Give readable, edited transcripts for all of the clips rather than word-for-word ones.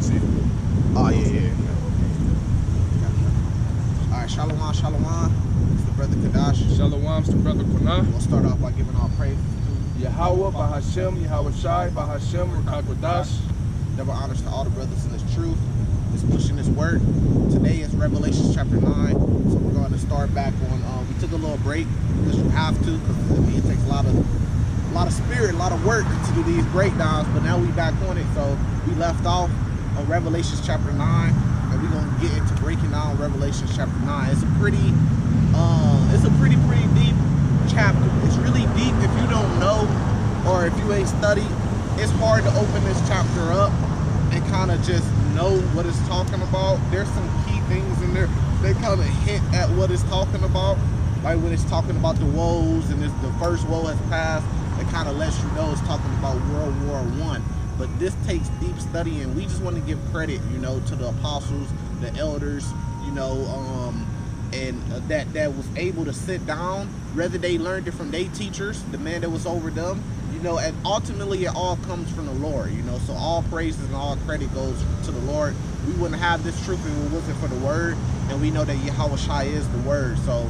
see it. Oh, yeah. All right, Shalom, Shalom. It's the brother Kadash. Shalom to Brother Quanah. We'll start off by giving all praises to Yahweh, Bahashem, Yahweh Shai, Bahashem, Rakakwadash. Double honors to all the brothers in this truth. Is pushing this word. Today is Revelation chapter 9. So we're going to start back on. We took a little break because you have to. Because it takes a lot of spirit, a lot of work to do these breakdowns. But now we back on it. So we left off on Revelation chapter 9, and we're gonna get into breaking down Revelation chapter 9. It's a pretty deep chapter. It's really deep if you don't know or if you ain't studied. It's hard to open this chapter up and kind of just know what it's talking about. There's some key things in there. They kind of hint at what it's talking about. Like when it's talking about the woes and the first woe has passed, it kind of lets you know it's talking about World War I. But this takes deep study, and we just want to give credit, to the apostles, the elders, and that was able to sit down, whether they learned it from their teachers, the man that was over them, and ultimately it all comes from the Lord, so all praises and all credit goes to the Lord. We wouldn't have this truth if it wasn't for the word, and we know that Yahweh Shai is the word, so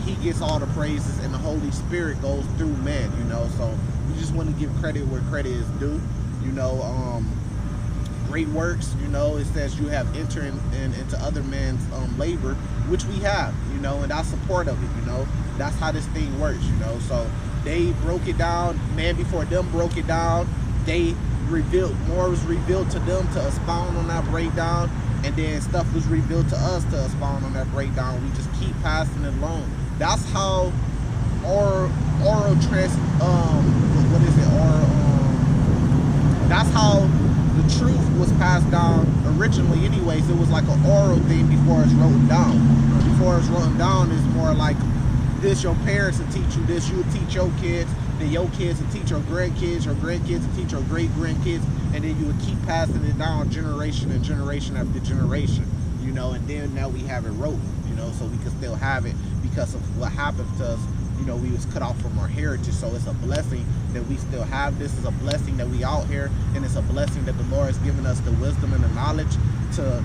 he gets all the praises, and the Holy Spirit goes through men, so we just want to give credit where credit is due. Great works, it says you have entered into other men's labor, which we have, and that's a part of it, that's how this thing works, so they broke it down, man before them broke it down, they revealed, more was revealed to them to expound on that breakdown, and then stuff was revealed to us to expound on that breakdown. We just keep passing it along. That's how that's how the truth was passed down originally anyways. It was like an oral thing before it's written down. Before it's written down, it's more like this, your parents will teach you this, you will teach your kids, then your kids will teach your grandkids will teach your great-grandkids, and then you would keep passing it down generation and generation after generation, and then now we have it wrote, so we can still have it because of what happened to us. We was cut off from our heritage, so it's a blessing that we still have this. It's a blessing that we out here, and it's a blessing that the Lord has given us the wisdom and the knowledge to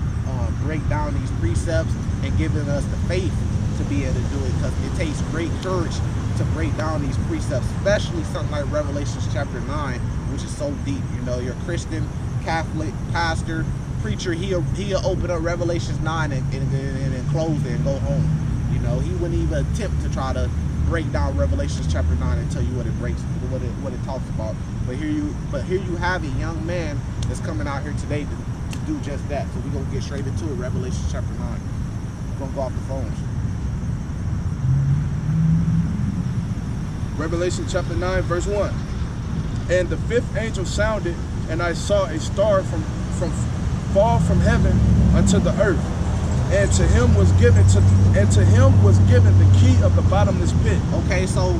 break down these precepts and giving us the faith to be able to do it, because it takes great courage to break down these precepts, especially something like Revelation chapter 9, which is so deep. Your Christian, Catholic, pastor, preacher, he'll open up Revelation 9 and close it and go home. He wouldn't even attempt to try to break down Revelation chapter 9 and tell you what it talks about. But here you have a young man that's coming out here today to do just that. So we're gonna get straight into it. Revelation chapter 9. We're gonna go off the phones. Revelation chapter 9, verse 1. And the fifth angel sounded, and I saw a star fall from heaven unto the earth. And to him was given the key of the bottomless pit. Okay, so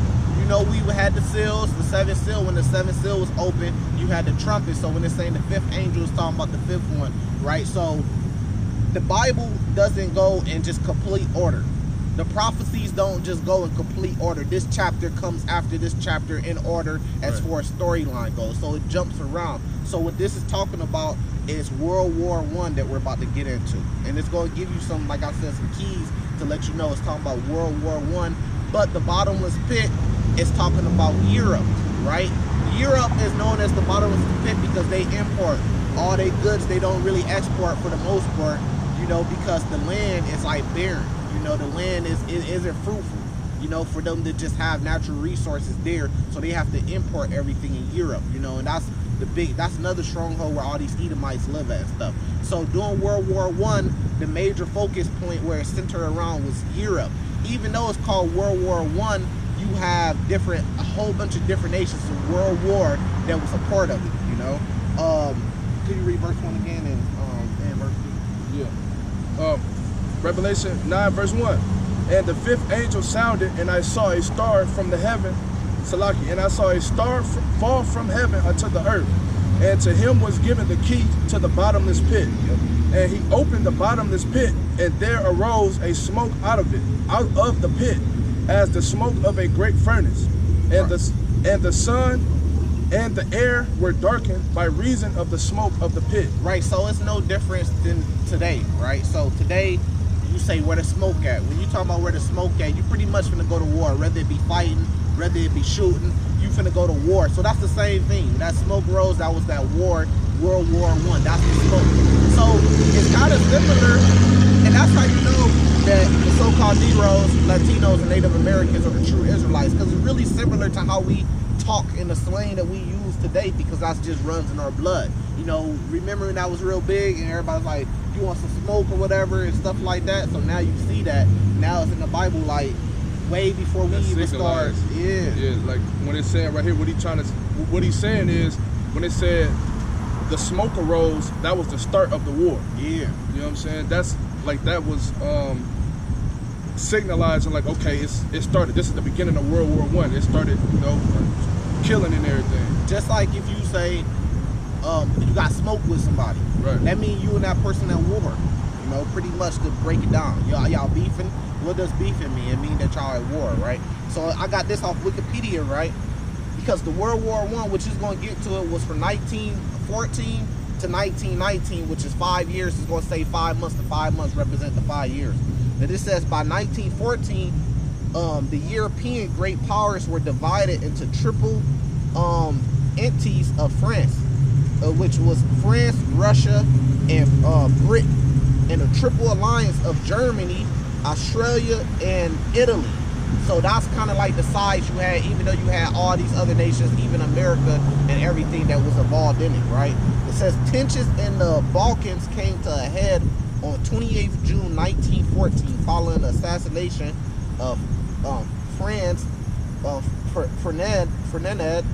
we had the seals, the seventh seal. When the seventh seal was open, you had the trumpet. So when it's saying the fifth angel, is talking about the fifth one, right? So the Bible doesn't go in just complete order. The prophecies don't just go in complete order. This chapter comes after this chapter in order as far as storyline goes. So it jumps around. So what this is talking about is World War I that we're about to get into. And it's going to give you some, like I said, some keys to let you know it's talking about World War I. But the bottomless pit is talking about Europe, right? Europe is known as the bottomless pit because they import all their goods. They don't really export for the most part, because the land is like barren. The land isn't fruitful, for them to just have natural resources there. So they have to import everything in Europe, and that's another stronghold where all these Edomites live at and stuff. So during World War I, the major focus point where it centered around was Europe. Even though it's called World War I, you have a whole bunch of different nations in World War that was a part of it, Could you read verse 1 again and verse 2? Yeah. Revelation 9, verse 1. And the fifth angel sounded, and I saw a star from the heaven, Salaki, and I saw a star fall from heaven unto the earth. And to him was given the key to the bottomless pit. And he opened the bottomless pit, and there arose a smoke out of the pit, as the smoke of a great furnace. And the sun and the air were darkened by reason of the smoke of the pit. Right, so it's no difference than today, right? So today, you say where the smoke at. When you talk about where the smoke at, you pretty much finna go to war, whether it be fighting, whether it be shooting, you finna go to war. So that's the same thing. That smoke rose, that was that war, World War I. That's the smoke. So it's kind of similar, and that's how you know that the so-called Negroes, Latinos, and Native Americans are the true Israelites, because it's really similar to how we talk in the slang that we use today, because that just runs in our blood. You know, remembering that was real big, and everybody's like, you want some smoke or whatever and stuff like that. So now you see that. Now it's in the Bible, like way before we even start. Yeah, like when it's saying right here, what he's saying is, when it said the smoke arose, that was the start of the war. Yeah. You know what I'm saying? That's like, that was signalizing like, okay, it started. This is the beginning of World War I. It started, you know, killing and everything. Just like if you say you got smoke with somebody, right? That means you and that person at war. You know, pretty much to break it down. Y'all beefing. What does beefing mean? It means that y'all at war, right? So I got this off Wikipedia, right? Because the World War I, which is going to get to it, was from 1914 to 1919, which is 5 years. It's going to say 5 months. The 5 months represent the 5 years. And it says by 1914, the European great powers were divided into triple entities of France, which was France, Russia, and Britain, and a triple alliance of Germany, Australia, and Italy. So that's kind of like the size you had, even though you had all these other nations, even America and everything that was involved in it, right? It says tensions in the Balkans came to a head on 28th June 1914 following the assassination of Franz Ferdinand.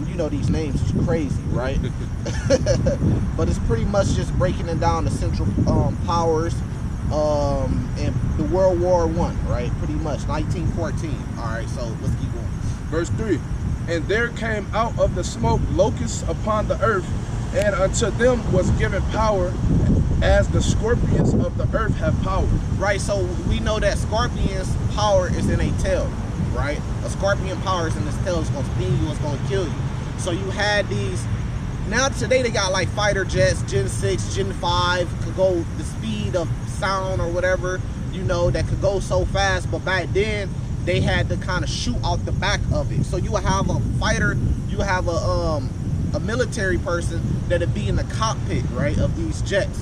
You know, these names is crazy, right? But it's pretty much just breaking it down, the Central Powers and the World War I, right? Pretty much 1914. All right, so let's keep going. Verse 3, and there came out of the smoke locusts upon the earth, and unto them was given power, as the scorpions of the earth have power. Right, so we know that scorpion's power is in a tail, right? A scorpion power is in its tail. It's going to sting you, it's going to kill you. So you had these, now today they got like fighter jets, Gen 6, Gen 5, could go the speed of sound or whatever, you know, that could go so fast. But back then, they had to kind of shoot out the back of it. So you would have a fighter, you would have a military person that'd be in the cockpit, right, of these jets.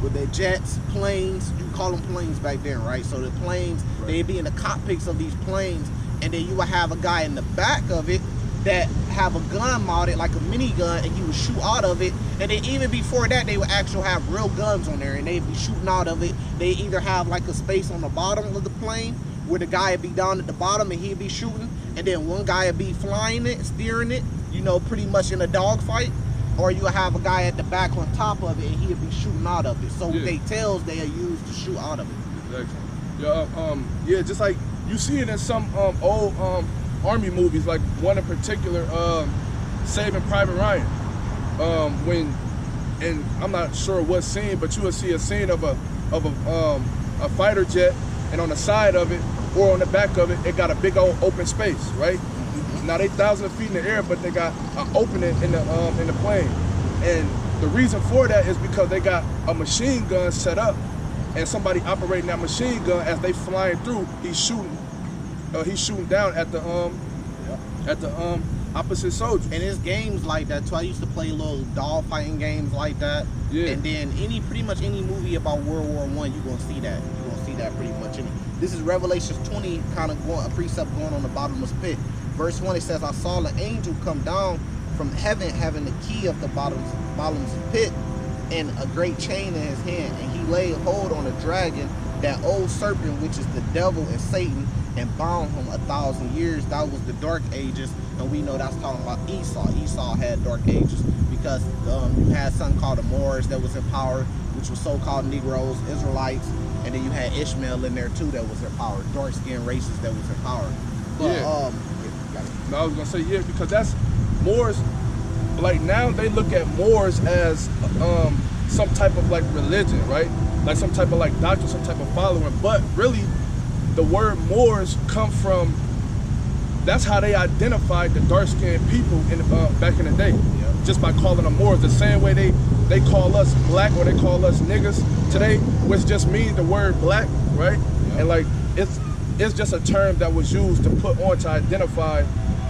With their jets, planes, you call them planes back then, right? So the planes, right, they'd be in the cockpits of these planes, and then you would have a guy in the back of it that have a gun mounted, like a minigun, and he would shoot out of it. And then even before that, they would actually have real guns on there, and they'd be shooting out of it. They either have like a space on the bottom of the plane where the guy would be down at the bottom and he'd be shooting, and then one guy would be flying it, steering it, you know, pretty much in a dogfight. Or you have a guy at the back on top of it, and he'll be shooting out of it. So with their tails, they are used to shoot out of it. Exactly. Yeah, just like you see it in some old army movies, like one in particular, Saving Private Ryan. When, and I'm not sure what scene, but you will see a scene of a fighter jet, and on the side of it or on the back of it, it got a big old open space, right? Now they thousands of feet in the air, but they got an opening in the plane, and the reason for that is because they got a machine gun set up, and somebody operating that machine gun as they flying through, he's shooting down at the opposite soldiers. And it's games like that too. I used to play little dog fighting games like that. Yeah. And then pretty much any movie about World War I, you're gonna see that. You're gonna see that pretty much in it. This is Revelations 20, kind of going a precept going on the bottomless pit. Verse 1, it says, I saw an angel come down from heaven having the key of the bottomless pit and a great chain in his hand. And he laid hold on a dragon, that old serpent, which is the devil and Satan, and bound him 1,000 years. That was the dark ages. And we know that's talking about Esau. Esau had dark ages because you had something called the Moors that was in power, which was so-called Negroes, Israelites. And then you had Ishmael in there too that was in power. Dark-skinned races that was in power. But, yeah. No, I was gonna say, yeah, because that's Moors. Like now they look at Moors as some type of like religion, right? Like some type of like doctrine, some type of following. But really, the word Moors come from that's how they identified the dark-skinned people back in the day. Yeah. Just by calling them Moors. The same way they call us black or they call us niggas today, which just means the word black, right? Yeah. And like it's just a term that was used to put on to identify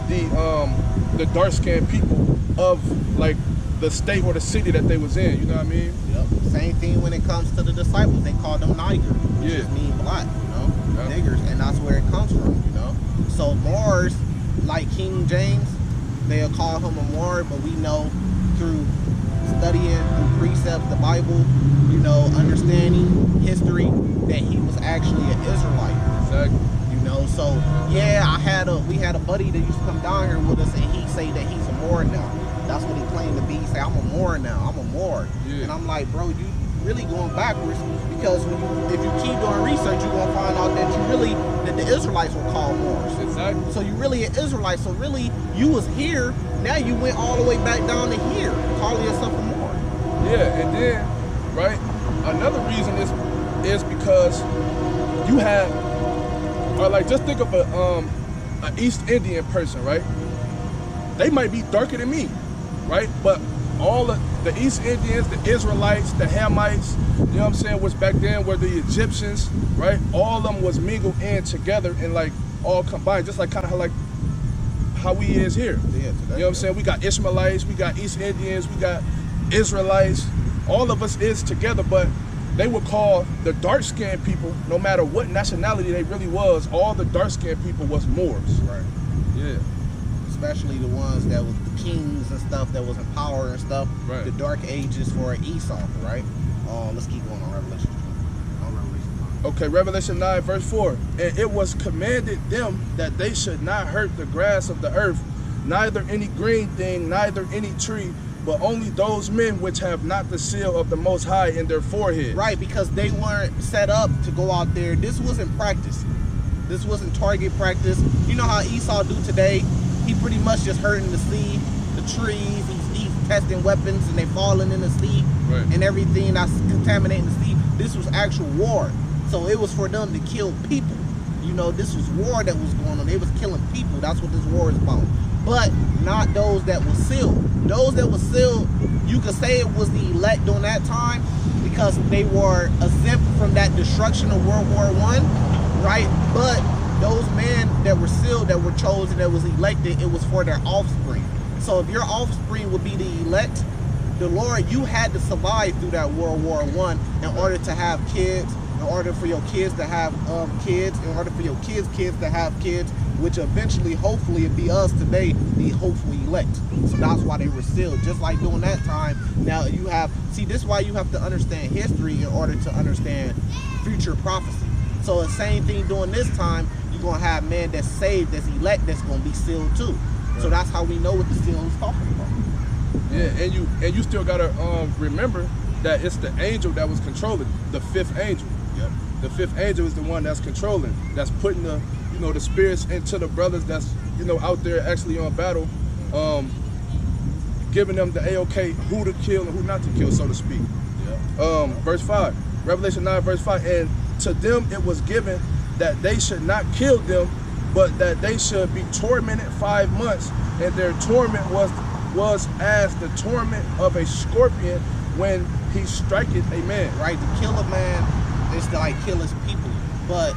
the dark-skinned people of like the state or the city that they was in. You know what I mean? Yep. Same thing when it comes to the disciples. They call them Niger, which Yeah. just mean black, you know, Yeah. niggers, and that's where it comes from, you know. So Moors, like King James, they'll call him a Moor, but we know through studying through precepts, the Bible, you know, understanding history, that he was actually an Israelite. Exactly. You know, so yeah, we had a buddy that used to come down here with us, and he say that he's a Moor now. That's what he claimed to be. He say, I'm a Moor now. I'm a Moor. Yeah. And I'm like, bro, you really going backwards, because if you keep doing research, you're gonna find out that the Israelites were called Moors. Exactly. So you really an Israelite. So really, you was here. Now you went all the way back down to here, calling yourself a Moor. Yeah, and then, right, another reason is because you have, or like just think of a East Indian person, right? They might be darker than me, right? But all of the East Indians, the Israelites, the Hamites, you know what I'm saying, which back then were the Egyptians, right? All of them was mingled in together and like all combined, just like kind of how we is here. Yeah, today, You know what I'm saying? We got Ishmaelites, we got East Indians, we got Israelites. All of us is together, but they would call the dark-skinned people, no matter what nationality they really was, all the dark-skinned people was Moors. Right. Yeah. Especially the ones that was the kings and stuff that was in power and stuff. Right. The dark ages for Esau, right? Let's keep going on Revelation. Okay, Revelation 9, verse 4. And it was commanded them that they should not hurt the grass of the earth, neither any green thing, neither any tree, but only those men which have not the seal of the Most High in their forehead. Right, because they weren't set up to go out there. This wasn't practice. This wasn't target practice. You know how Esau do today? He pretty much just hurting the sea, the trees. He's testing weapons and they falling in the sea, Right. and everything that's contaminating the sea. This was actual war. So it was for them to kill people. You know, this was war that was going on. They was killing people. That's what this war is about. But not those that were sealed. Those that were sealed, you could say it was the elect during that time because they were exempt from that destruction of World War I, right? But those men that were sealed, that were chosen, that was elected, it was for their offspring. So if your offspring would be the elect, the Lord, you had to survive through that World War I in order to have kids, in order for your kids to have kids, in order for your kids' kids to have kids, which eventually, hopefully, it'd be us today, the hopefully elect. So that's why they were sealed. Just like during that time, now you have, see, this is why you have to understand history in order to understand future prophecy. So the same thing during this time, you're going to have men that's saved, that's elect, that's going to be sealed too. So that's how we know what the seal is talking about. Yeah, and you still gotta remember that it's the angel that was controlling, the fifth angel. Yep. The fifth angel is the one that's controlling, that's putting the, you know, the spirits into the brothers that's, you know, out there actually on battle, giving them the A-OK who to kill and who not to kill, so to speak. Yep. Verse 5, Revelation 9, verse 5, and to them it was given that they should not kill them, but that they should be tormented 5 months, and their torment was as the torment of a scorpion when he striketh a man. Right, to kill a man is to like kill his people, but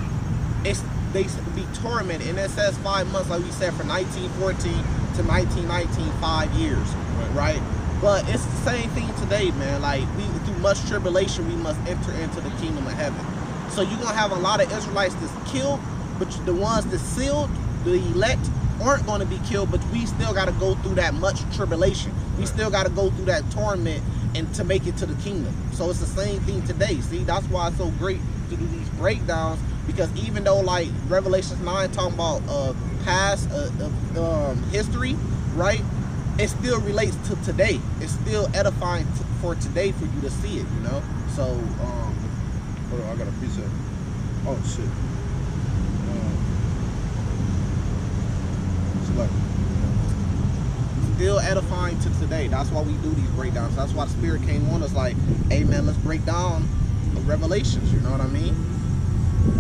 they be tormented, and it says 5 months, like we said, from 1914 to 1919, 5 years, right? But it's the same thing today, man. Like through much tribulation, we must enter into the kingdom of heaven. So you're gonna have a lot of Israelites that's killed, but the ones that sealed, the elect, aren't going to be killed, but we still got to go through that much tribulation. We still got to go through that torment and to make it to the kingdom. So it's the same thing today. See, that's why it's so great to do these breakdowns, because even though like Revelation 9 talking about past history, right? It still relates to today. It's still edifying for today for you to see it, you know? So, hold on, I got a preset. Oh, shit. Still edifying to today. That's why we do these breakdowns. That's why the Spirit came on us like, hey man, let's break down the Revelations, you know what I mean?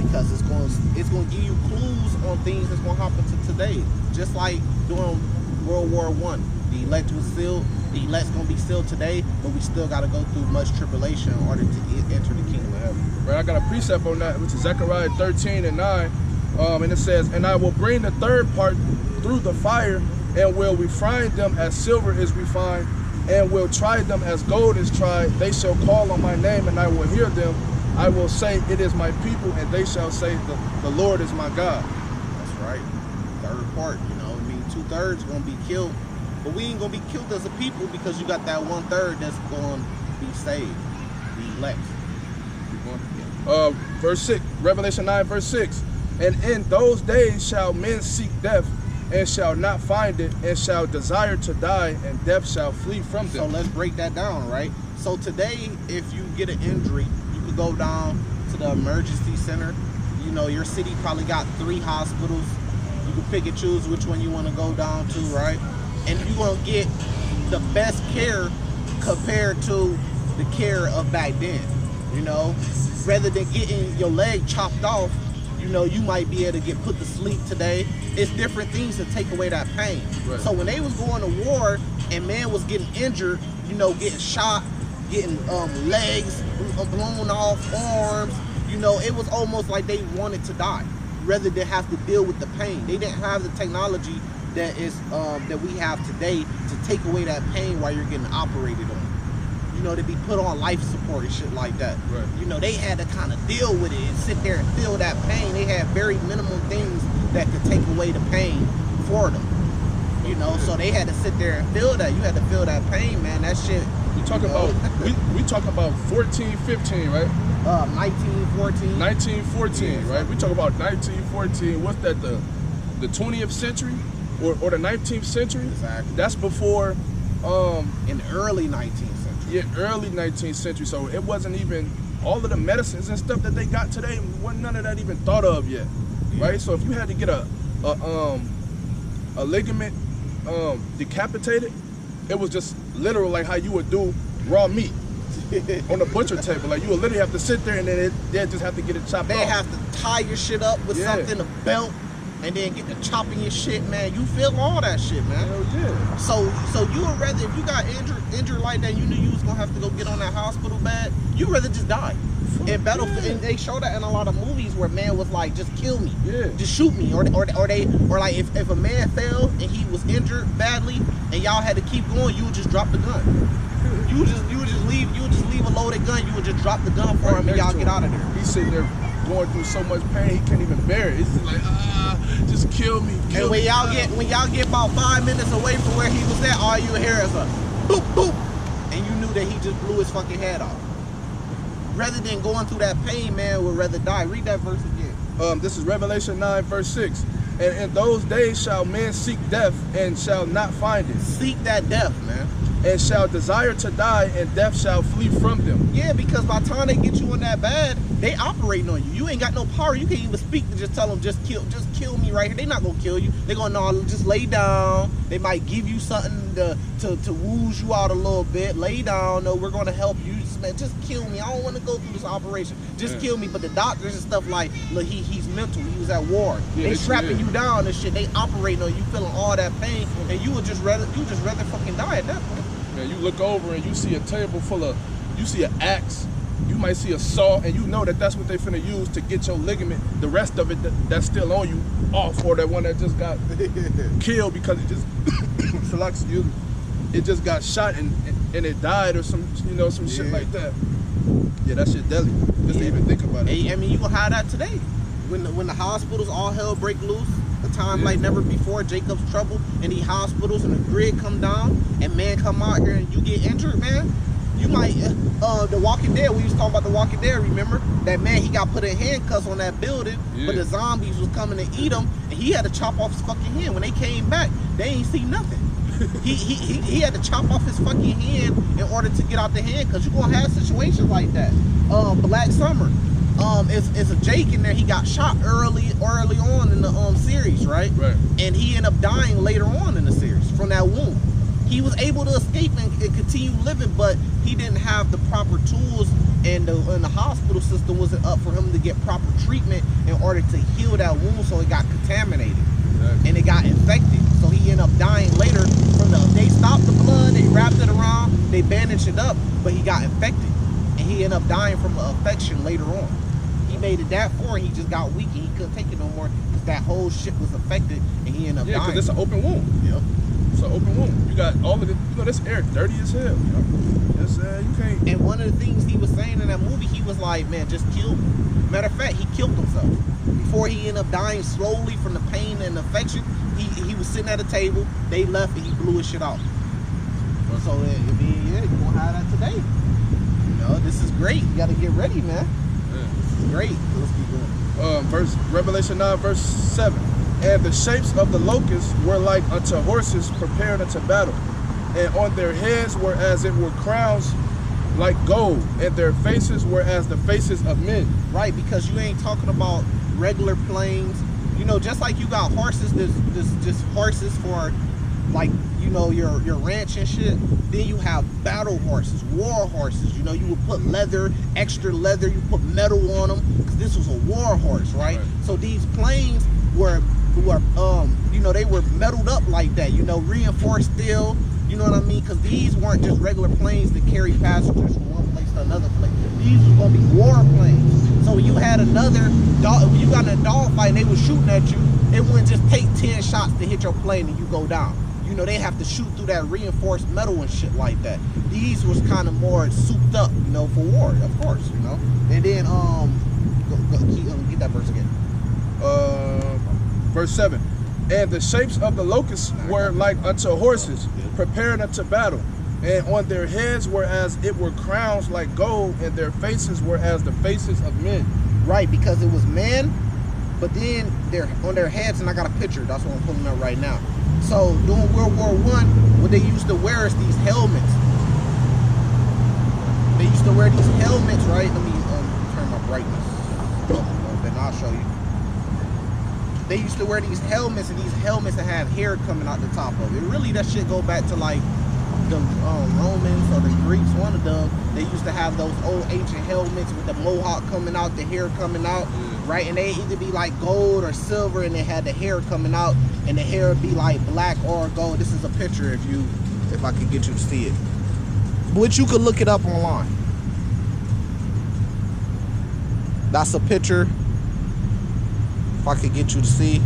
because it's going to give you clues on things that's going to happen to today. Just like during World War I, the elect was sealed. The elect's going to be sealed today, but we still got to go through much tribulation in order to enter the kingdom of heaven. Right, I got a precept on that, which is Zechariah 13:9, and it says, "And I will bring the third part through the fire, and will refine them as silver is refined, and will try them as gold is tried. They shall call on my name, and I will hear them. I will say, it is my people, and they shall say, the Lord is my God." That's right. Third part, you know, I mean, 2/3 going to be killed. But we ain't going to be killed as a people because you got that 1/3 that's going to be saved. The elect. Verse 6, Revelation 9, verse 6. "And in those days shall men seek death, and shall not find it, and shall desire to die, and death shall flee from So them." let's break that down, right? So today, if you get an injury, you could go down to the emergency center. You know, your city probably got 3 hospitals. You can pick and choose which one you want to go down to, right? And you're going to get the best care compared to the care of back then, you know? Rather than getting your leg chopped off, you know, you might be able to get put to sleep today. It's different things to take away that pain. Right. So when they was going to war and man was getting injured, you know, getting shot, getting legs blown off, arms, you know, it was almost like they wanted to die rather than have to deal with the pain. They didn't have the technology that is that we have today to take away that pain while you're getting operated on. You know, to be put on life support and shit like that. Right. You know, they had to kind of deal with it and sit there and feel that pain. They had very minimum things that could take away the pain for them. You know, so they had to sit there and feel that. You had to feel that pain, man. That shit. We talking about we talking about 1415, right? 1914. 1914, Yeah, right? We talk about 1914. What's that? The 20th century or the 19th century? Exactly. That's before In the early 19th century. yeah, early 19th century. So it wasn't even all of the medicines and stuff that they got today. Wasn't none of that even thought of yet, right? So if you had to get a ligament decapitated, it was just literal like how you would do raw meat on the butcher table. Like you would literally have to sit there and then they'd just have to get it chopped They off. have to tie your shit up with Yeah. something, a belt, and then get to chopping your shit, man. You feel all that shit, man. Hell yeah. So you would rather, if you got injured like that, you knew you was gonna have to go get on that hospital bed, you'd rather just die. In Battlefield, and they show that in a lot of movies where man was like, just kill me, Yeah. just shoot me, or like if a man fell and he was injured badly and y'all had to keep going, you would just drop the gun. You would just leave a loaded gun. You would just drop the gun for him and y'all get out of there. He's sitting there going through so much pain he can't even bear it. It's just like just kill me. And when y'all get about 5 minutes away from where he was at, all you hear is a boop boop, and you knew that he just blew his fucking head off. Rather than going through that pain, man would rather die. Read that verse again. This is Revelation 9, verse 6. "And in those days shall men seek death, and shall not find it, Seek that death, man. and shall desire to die, and death shall flee from them." Yeah, because by the time they get you in that bad, they operating on you. You ain't got no power. You can't even speak to just tell them, just kill me right here. They not gonna kill you. They gonna no, just lay down. They might give you something to wooze you out a little bit. Lay down. No, we're gonna help you. Just kill me. I don't want to go through this operation. Just kill me. But the doctors and stuff like, look, he's mental. He was at war. Yeah, they strapping you down and shit. They operating on you, feeling all that pain, and you would just rather fucking die at that point. Man, you look over and you see a table full of, you see an axe, you might see a saw, and you know that that's what they finna use to get your ligament, the rest of it that's still on you, off, or that one that just got killed because it just, excuse me, it just got shot and it died or some shit like that. Yeah, that shit deadly. Just to even think about it. I mean, you gonna have that today. When the hospitals all hell break loose, a time like never before, Jacob's trouble, and the hospitals and the grid come down, and man come out here and you get injured, man. You might, The Walking Dead, we was talking about The Walking Dead, remember? That man, he got put in handcuffs on that building, but the zombies was coming to eat him, and he had to chop off his fucking hand. When they came back, they ain't see nothing. he had to chop off his fucking hand in order to get out the hand, because you're gonna have situations like that. Black Summer, it's a Jake in there. He got shot early on in the series, right? Right. And he ended up dying later on in the series from that wound. He was able to escape and continue living, but he didn't have the proper tools and the hospital system wasn't up for him to get proper treatment in order to heal that wound, so it got contaminated. Exactly. And it got infected, so he ended up dying later from they stopped the blood, they wrapped it around, they bandaged it up, but he got infected, and he ended up dying from an infection later on. He made it that far, he just got weak, and he couldn't take it no more, because that whole shit was affected, and he ended up dying. Yeah, because it's an open wound. Yep. It's an open wound. You got all of it. You know, this air dirty as hell. You know? It's, you can't. And one of the things he was saying in that movie, he was like, man, just kill me. Matter of fact, he killed himself. Before he ended up dying slowly from the pain and infection, he was sitting at a table, they left, and he blew his shit out. So, I mean, yeah, you're going to have that today. You know, this is great. You got to get ready, man. Yeah. This is great. Let's keep going. Revelation 9, verse 7. And the shapes of the locusts were like unto horses prepared unto battle. And on their heads were as it were crowns like gold, and their faces were as the faces of men. Right, because you ain't talking about regular planes. You know, just like you got horses, there's just horses for, like, you know, your ranch and shit. Then you have battle horses, war horses. You know, you would put leather, extra leather, you put metal on them, because this was a war horse, right? So these planes were you know, they were metaled up like that, you know, reinforced steel, you know what I mean? Because these weren't just regular planes that carry passengers from one place to another place. These were going to be war planes. So when you had when you got in a dogfight and they were shooting at you, it wouldn't just take 10 shots to hit your plane and you go down. You know, they have to shoot through that reinforced metal and shit like that. These was kind of more souped up, you know, for war, of course, you know. And then, get that verse again. Verse 7. And the shapes of the locusts were like unto horses prepared unto battle, and on their heads were as it were crowns like gold, and their faces were as the faces of men. Right, because it was men, but then they're on their heads, and I got a picture, that's what I'm pulling up right now. So during World War I, what they used to wear is these helmets. They used to wear these helmets, right? Let me turn my brightness up a little bit, and I'll show you. They used to wear these helmets, and these helmets that have hair coming out the top of it. Really, that shit go back to like the Romans or the Greeks, one of them. They used to have those old ancient helmets with the mohawk coming out, the hair coming out, right? And they either be like gold or silver, and they had the hair coming out, and the hair would be like black or gold. This is a picture if I could get you to see it. But you could look it up online. That's a picture. If I could get you to see.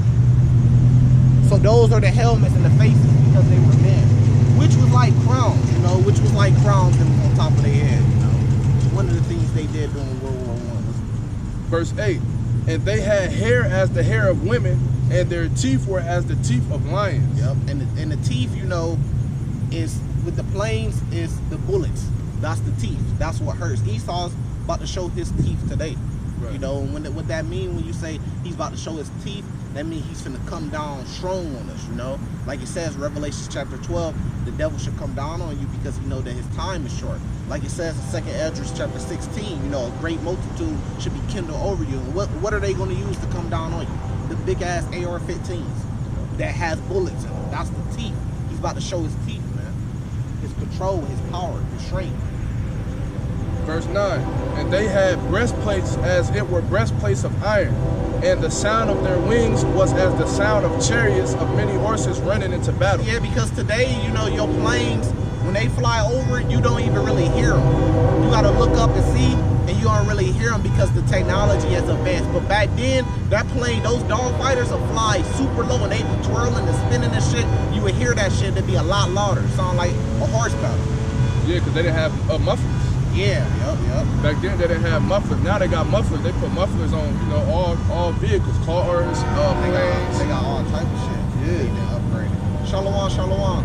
So those are the helmets and the faces because they were men. Which was like crowns, you know, which was like crowns that was on top of their head, you know. One of the things they did during World War I. Verse 8. And they had hair as the hair of women, and their teeth were as the teeth of lions. Yep, and the teeth, you know, is with the planes is the bullets. That's the teeth. That's what hurts. Esau's about to show his teeth today. Right. You know, and what that mean when you say he's about to show his teeth, that means he's finna come down strong on us, you know? Like it says, Revelation chapter 12, the devil should come down on you because he know that his time is short. Like it says in 2nd Esdras chapter 16, you know, a great multitude should be kindled over you. And what are they going to use to come down on you? The big-ass AR-15s that has bullets in them. That's the teeth. He's about to show his teeth, man. His control, his power, his strength. Verse 9. And they had breastplates as it were breastplates of iron, and the sound of their wings was as the sound of chariots of many horses running into battle. Yeah, because today, you know, your planes, when they fly over, you don't even really hear them. You got to look up and see, and you don't really hear them because the technology has advanced. But back then, that plane, those dog fighters would fly super low, and they be twirling and spinning and shit. You would hear that shit. It'd be a lot louder. Sound like a horse battle. Yeah, because they didn't have mufflers. Yeah, yep. Back then they didn't have mufflers. Now they got mufflers. They put mufflers on, you know, all vehicles, cars, planes. They got all type of shit. Yeah, they been upgraded. Shalom.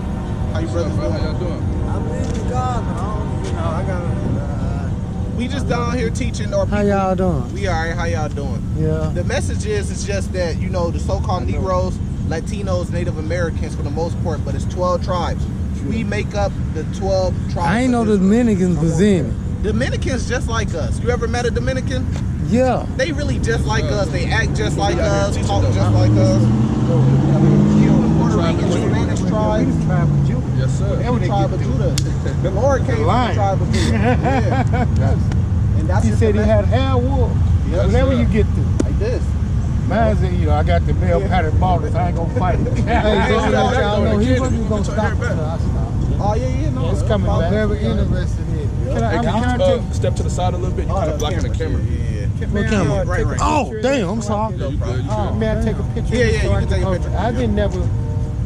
How you brothers doing? How y'all doing? I believe in God, but I don't, you know, I got. We just down here teaching our people. How y'all doing? We alright. How y'all doing? Yeah. The message is just that, you know, the so-called Negroes, Latinos, Native Americans for the most part, but it's 12 tribes. We make up the 12 tribes. I ain't know the Dominicans was in it. Dominicans just like us. You ever met a Dominican? Yeah. They really just like us. They act just like us, talk just like us. Puerto Rican, Spanish tribe. Yes, sir. The tribe of Judah. The Lord came from the tribe of Judah. Yeah. And that's He just said the he had message. hair wool. Yes, Whenever sir. you get through. Like this. Man said, you know, I got the male pattern baldness. I ain't gonna fight it. Hey, Hey, so y'all y'all know know he he wasn't gonna get your stop hair back. until I stopped. Oh yeah, no. It's coming I'm back. very interested in it. Can Hey, I'm can trying you step to the side a little bit? You kind of blocking the camera. Yeah. What camera? Right, right. Oh, damn, I'm sorry. Yeah, you good, you Oh, good. man, take a picture. Yeah, yeah, so you I can take a picture. I didn't never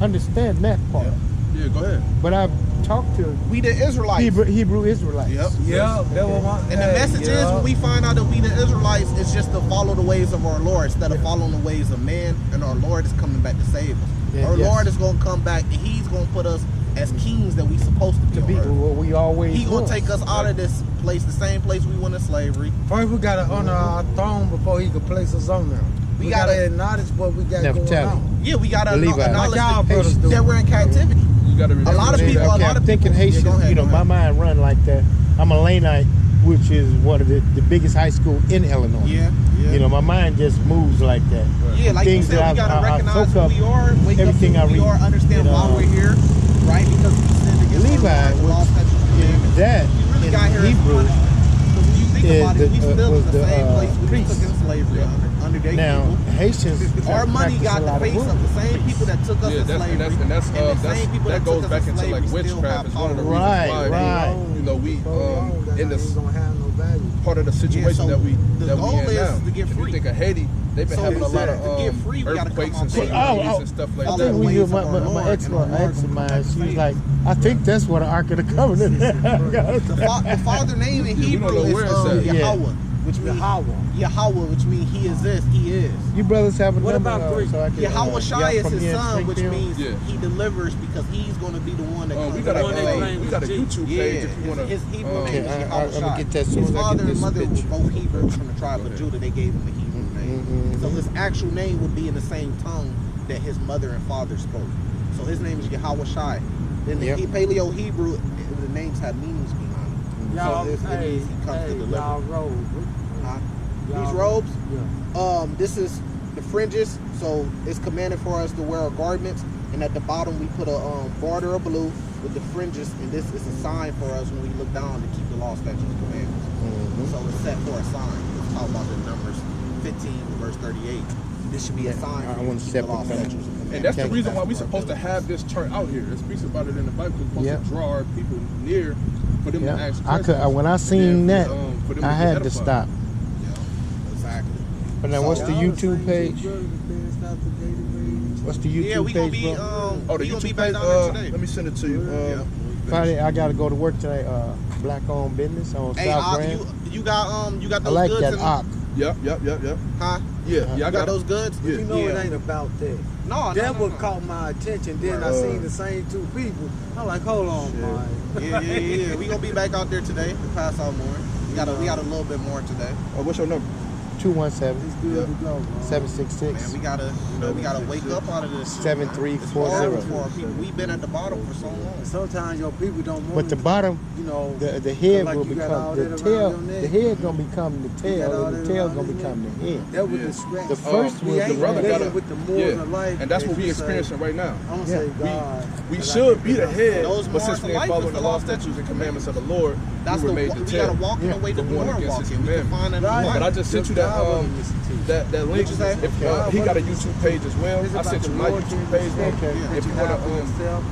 understand that part. Yeah, go ahead. But I've talked to We the Israelites. Hebrew Israelites. Yep. Yeah, that was my. And the message is when we find out that we the Israelites, it's just to follow the ways of our Lord instead of following the ways of man. And our Lord is coming back to save us. Yeah, Our yes. Lord is going to come back and He's going to put us as kings that we supposed to be. on earth. What we always He going was. to take us out of this place, the same place we went in slavery. First, we gotta honor our throne before he could place us on there. We We gotta- gotta acknowledge what we got going Naphtali. on. Yeah, we got to The Levites. acknowledge Like y'all that, brothers do. that we're in captivity. You got to remember. A lot of that. people- Okay, a lot I'm of thinking people- Haitian, Yeah, go ahead, you know, go my ahead. mind run like that. I'm a Lanite, which is one of the biggest high school in Illinois. Yeah, yeah. You know, my mind just moves like that. Yeah, like you Things said, that we gotta I recognize soak who up we are, wake everything up to who I we read. are, understand And, why we're here, right? Because we sinned against Levi our Lord, was- lost touch with commandments. That We really in got here as Hebrew money. Because when you think is about it, we the- still was in the the, same place we priest. took in slavery under their now people. Haitians Our money practice got a the lot face voodoo. of the same people that took us Yeah, in that's, slavery. and that's the same people that that goes took back us in into slavery like still witchcraft. have Is one of the power. reasons Right, why right. you know we in this Ain't gonna have no value. part of the situation so that we the in goal is now. to get If free. you think of Haiti, they've been So having a lot of to get free, we gotta come earthquakes out and there. tsunamis and stuff like I Follow think the that. we ways hear of my, our my, Lord, my ex, and our my Lord ex of will come mine, back she was safe. like, I think that's what the Ark of the Covenant is. The father name in Yeah, we Hebrew don't know is where it's at. Yeah. Yahweh, which means Yahweh, which means He is this, He is. You brothers have a What number, about Greek? so I can, Yahweh Shai y'all is from His here in son, which Springfield? means Yeah. He delivers because He's going to be the one that comes We got back one to they save. claim we got a is Jesus. YouTube Yeah, page if you want to. his Hebrew name Okay, is I'm Yahweh gonna Shai. get that as soon His as I father get and this mother were picture. both Hebrews from the tribe of Judah. They gave him the Hebrew name. So his actual name would be in the same tongue that his mother and father spoke. So his name is Yahweh Shai. Then Yep. the Paleo Hebrew, the names have meanings behind it. Y'all, So it hey, means He comes to deliver. y'all roll. Huh? Y'all These roll. robes, Yeah. this is the fringes, so it's commanded for us to wear garments, and at the bottom we put a border of blue with the fringes, and this is a sign for us when we look down to keep the law, statutes, and commandments. So it's set for a sign. Let's talk about the Numbers 15, verse 38. This should be a sign I for you want to to keep the step law, up statutes, on and commandments. And that's the Okay. reason why we're That's supposed to our have this church out here. It speaks about it in the Bible. We're supposed Yep. to draw our people near for them to Yeah, ask I could. questions. When I and seen then that, for them I be had to edified. stop. Yeah, exactly. But now, So- what's the Y'all YouTube same page? big brothers that been stopped the Gatorade. What's the YouTube Yeah, we gonna page, be bro? Oh, the we gonna be YouTube back page. down there today. Let me send it to you. Yeah. Friday, I gotta go to work today. Black-owned business on Hey, South Ak, Grand. you got I those like goods that in, Ark. Yep. huh? Yeah, You I got got those goods? Yeah. You know it ain't about that. No, That no, what caught my attention. Then I Right. seen the same two people. I'm like, hold on, man. Yeah. We gonna be back out there today to pass out more. We got a little bit more today. Oh, what's your number? 217 It's good to go, man. 766 Man, we gotta wake up out of this. 7340. It's hard for our people. We've been at the bottom for so long. Sometimes your people don't want But the bottom, you know, the head like will you got all become the that tail. around your neck. The head gonna become the got tail, all and the that tail around gonna your become neck. the head. that was Yeah. the scratch. The first we was ain't the brother dealing gotta- with the more of life. and that's what as we you say. experiencing right now. I'm gonna Yeah. say God. We 'cause I should think be the about head, Those but marks since of we ain't life following is the the law, law, statutes, and commandments of the Lord, That's we the were made to we tell. gotta walk in the way the From going Lord against walks his in. We can commandments. find in the Right. But I light. just sent you that that link. What'd you say? If he got a YouTube page as well, I sent you my YouTube page. Okay. If you want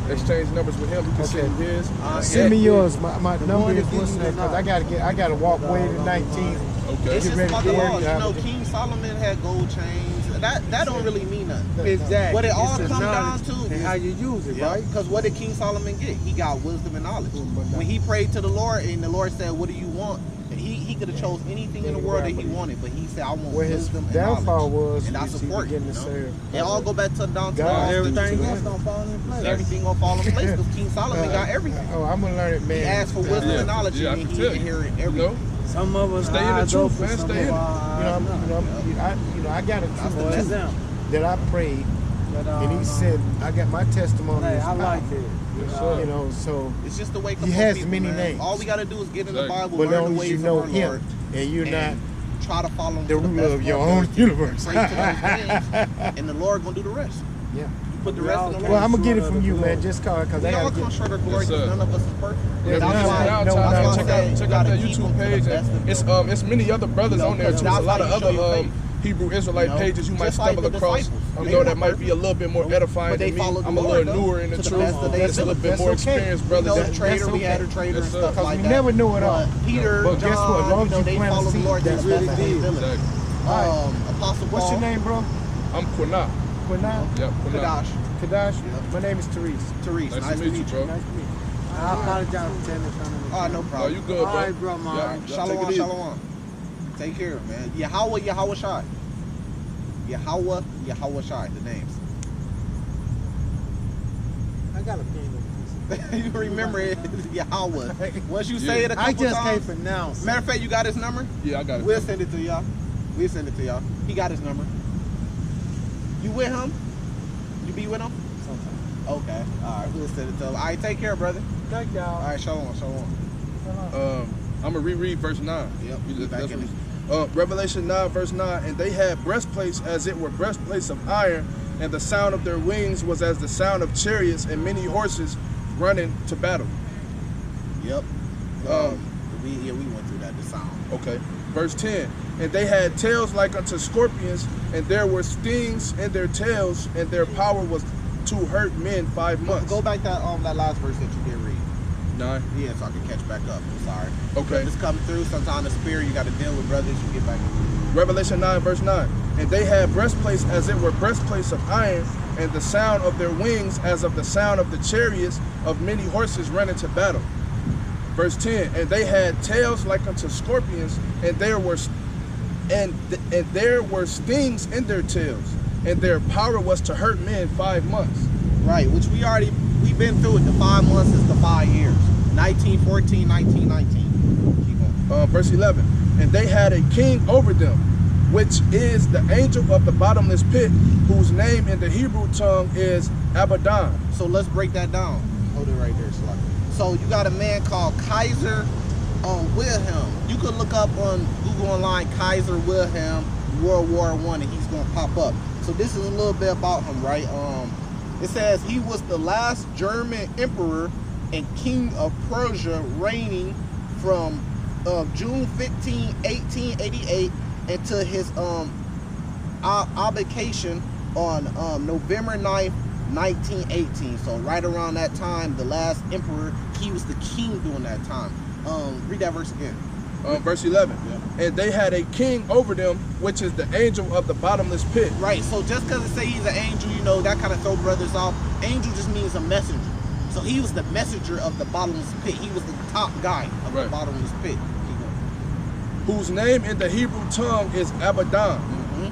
to exchange numbers with him, you can send you his. Send me yours. My The number one is that gives what's you that? the 'Cause I gotta walk way to 19. Okay. It's Get just ready about to the work, laws. You yeah. know, King Solomon had gold chains. That don't really mean nothing. Exactly. What it all It's the come down knowledge to and is- how you use it, Yeah, right? because what did King Solomon get? He got wisdom and knowledge. When he prayed to the Lord and the Lord said, "What do you want?" He could have chose anything in the world that he wanted, but he said, "I want Where his wisdom and downfall knowledge." was, And I was he support you. beginning to know? serve. It all go back to down to God, the laws, Everything statutes, else and don't fall in place. everything gonna fall in place because King Solomon got everything. Oh, I'm gonna learn it, man. He asked for wisdom Yeah. and knowledge, Yeah, I and can he tell you. inherited You everything. know? Some of us Stay in the eyes truth, open, man. some Stay in of it. our I got a That's truth the For too, example, that I prayed, but, and he said, I got my testimony. hey, is I like powerful. it. Yes, sir. You know, so It's just the wake up. He for has people, many man. names. All we gotta do is get in the Exactly. Bible, but as learn long the as you ways know of our him, Lord, and you're not and try to follow him the to the ruler best of your of our own ability. universe. Pray to those names, and the Lord gonna do the rest. Yeah. You put the We rest all in the came Well, I'm gonna get it short from of the you, man. glory. Just cause We I all gotta come get. short of glory Yes, because sir. none of us is perfect. Yeah, That's check why- it out, no, Ty. no, Check no. out You that gotta keep YouTube them to the page. best of And your it's many other brothers You know, on there too. that's A lot how of you show your other faith. Hebrew Israelite You know, pages you might just like stumble the across. disciples. You They know, were that might perfect. be a little bit more edifying But they than me. followed the I'm a Lord, little newer in to the the truth. best of their That's a little bit ability. more That's okay. experienced We brothers. know that- the trader, we okay. had a trader and Yes, sir. stuff 'Cause like we that. never knew it all. But Peter, But guess what? As long John, as you they plant a followed the seed, Lord to that's the best what of they their did. ability. Exactly. Apostle What's your Paul, name, bro? I'm Quinah. Quinai? Yep, Quinah. Kadash, Kadash? Yep. My name is Therese. Therese, Nice to meet you, bro. Nice to meet you. I apologize for telling you something. Oh, no Oh, problem. you good, bro? All right, bro, man. Yep, yep, take Shalom, it easy. shalom. Take care, man. Yahweh Shai. Yahweh Shai, the names. I got a pen. You remember it, Yahweh. Once you say it a couple I just can't times. pronounce it. Matter of fact, you got his number? Yeah, I got it. We'll send it to y'all. We'll send it to y'all. He got his number. You with him? You be with him? Okay. All right, we'll send it to him. All right, take care, brother. Thank y'all. All right, shalom. I'm gonna reread verse 9. Yep, You just- back that's in what- Revelation 9, verse 9. And they had breastplates as it were breastplates of iron, and the sound of their wings was as the sound of chariots and many horses running to battle. Yep. Um, we went through that, the sound. Okay. Verse 10. And they had tails like unto scorpions, and there were stings in their tails, and their power was to hurt men 5 months. Go back that last verse that you did read. 9. Yeah, so I can catch back up. I'm sorry. Okay. It's coming through. Sometimes the spirit, you got to deal with brothers. You get back. Revelation 9, verse 9. And they had breastplates as it were breastplates of iron, and the sound of their wings as of the sound of the chariots of many horses running to battle. Verse 10. And they had tails like unto scorpions, and there were stings in their tails, and their power was to hurt men 5 months. Right, which we've been through it. The 5 months is the 5 years. 1914, 1919. Keep on. Verse 11. And they had a king over them, which is the angel of the bottomless pit, whose name in the Hebrew tongue is Abaddon. So let's break that down. Hold it right there, Slug. So you got a man called Kaiser Wilhelm. You could look up on Google online Kaiser Wilhelm World War I, and he's gonna pop up. So this is a little bit about him, right? It says he was the last German emperor and king of Persia, reigning from June 15, 1888 until his abdication on November 9th, 1918. So right around that time, the last emperor, he was the king during that time. Read that verse again. Verse 11. And they had a king over them, which is the angel of the bottomless pit. Right, so just because it say he's an angel, you know, that kind of throw brothers off. Angel just means a messenger. So he was the messenger of the bottomless pit. He was the top guy of the Right. bottomless pit. Whose name in the Hebrew tongue is Abaddon,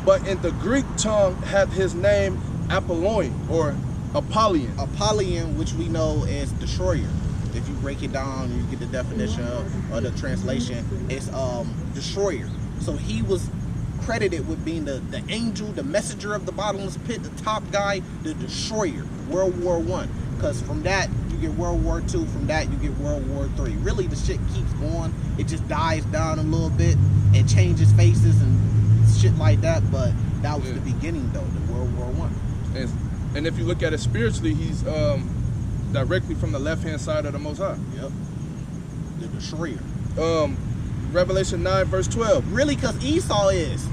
but in the Greek tongue hath his name Apollyon, or Apollyon. Apollyon, which we know is destroyer. If you break it down, you get the definition or the translation. It's destroyer. So he was credited with being the angel, the messenger of the bottomless pit, the top guy, the destroyer. World War I. Because from that you get World War II. From that you get World War III. Really, the shit keeps going. It just dies down a little bit and changes faces and shit like that. But that was the beginning, though. The World War I. And if you look at it spiritually, he's directly from the left-hand side of the Most High. Yep. The destroyer. Revelation 9, verse 12. Really, because Esau is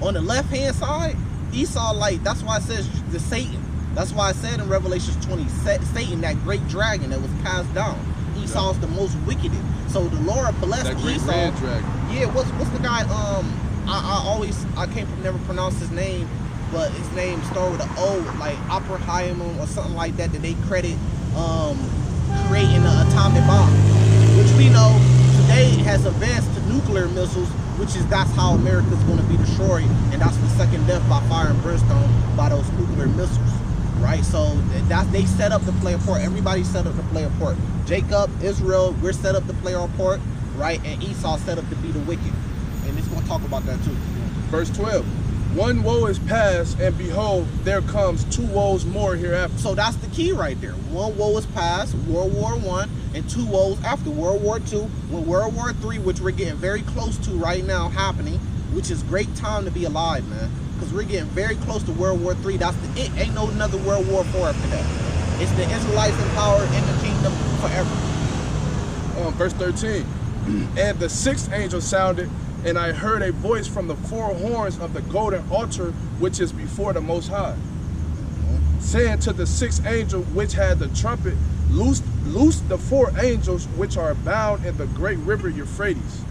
on the left hand side. Esau, like, that's why it says the Satan. That's why I said in Revelation 20, Satan, that great dragon that was passed down. Esau's the most wicked. So the Lord blessed That great Esau. red dragon. Yeah, what's the guy? I can't never pronounce his name, but his name started with an O, like Oppenheimer or something like that. That they credit creating an atomic bomb, which we know today has advanced to nuclear missiles, that's how America's going to be destroyed, and that's the second death by fire and brimstone by those nuclear missiles, right? So they set up to play a part. Everybody set up to play a part. Jacob, Israel, we're set up to play our part, right? And Esau set up to be the wicked, and it's going to talk about that too. Verse 12. One woe is past, and behold, there comes 2 woes more hereafter. So that's the key right there. One woe is past, World War I, and 2 woes after World War II. When World War III, which we're getting very close to right now happening, which is great time to be alive, man. because we're getting very close to World War III. That's it. Ain't no another World War IV after that. It's the Israelites in power in the kingdom forever. Verse 13. And the sixth angel sounded, and I heard a voice from the four horns of the golden altar which is before the Most High, saying to the sixth angel which had the trumpet, loose the four angels which are bound in the great river Euphrates.